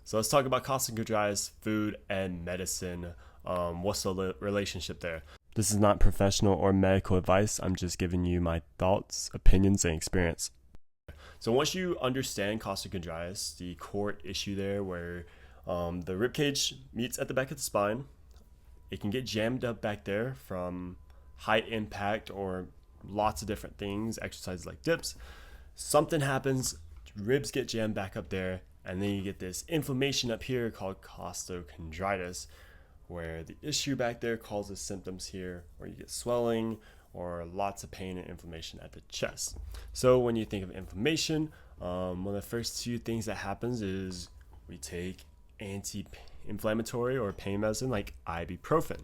So let's talk about costochondritis, food, and medicine. What's the relationship there? This is not professional or medical advice. I'm just giving you my thoughts, opinions, and experience. So once you understand costochondritis, the core issue there where the rib cage meets at the back of the spine, it can get jammed up back there from high impact or lots of different things, exercises like dips. Something happens, ribs get jammed back up there, and then you get this inflammation up here called costochondritis, where the issue back there causes symptoms here where you get swelling or lots of pain and inflammation at the chest. So when you think of inflammation, one of the first few things that happens is we take anti-inflammatory or pain medicine like ibuprofen.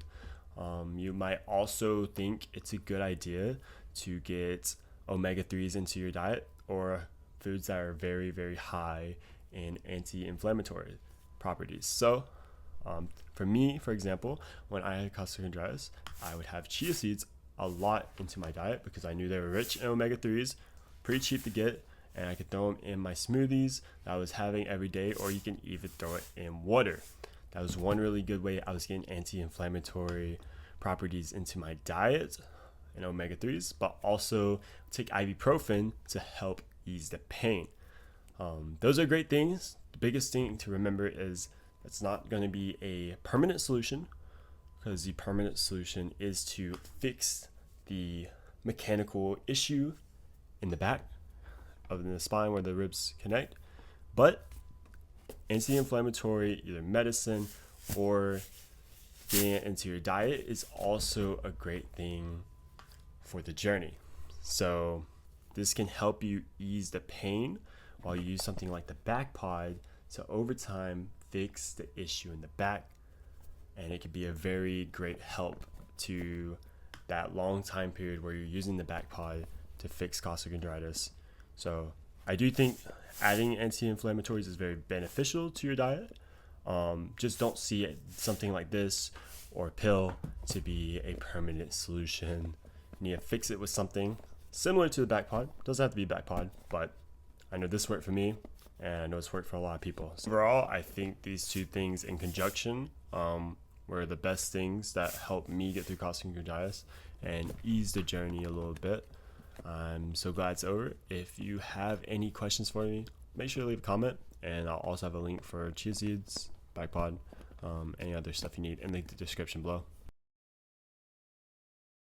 You might also think it's a good idea to get omega-3s into your diet or foods that are very, very high in anti-inflammatory properties. So for me, for example, when I had costochondritis, I would have chia seeds a lot into my diet because I knew they were rich in omega-3s, pretty cheap to get, and I could throw them in my smoothies that I was having every day, or you can even throw it in water. That was one really good way I was getting anti-inflammatory properties into my diet and omega-3s, but also take ibuprofen to help ease the pain. Those are great things. The biggest thing to remember is it's not going to be a permanent solution, because the permanent solution is to fix the mechanical issue in the back of the spine where the ribs connect. But anti-inflammatory, either medicine or getting it into your diet, is also a great thing for the journey. So this can help you ease the pain while you use something like the Backpod to over time fix the issue in the back. And it can be a very great help to that long time period where you're using the Backpod to fix costochondritis. So I do think adding anti-inflammatories is very beneficial to your diet. Just don't see it, something like this or a pill, to be a permanent solution. You need to fix it with something similar to the Backpod. Doesn't have to be Backpod, but I know this worked for me, and I know it's worked for a lot of people. So overall, I think these two things in conjunction were the best things that helped me get through costochondritis and ease the journey a little bit. I'm so glad it's over. If you have any questions for me, make sure to leave a comment, and I'll also have a link for chia seeds, Backpod, any other stuff you need in the description below.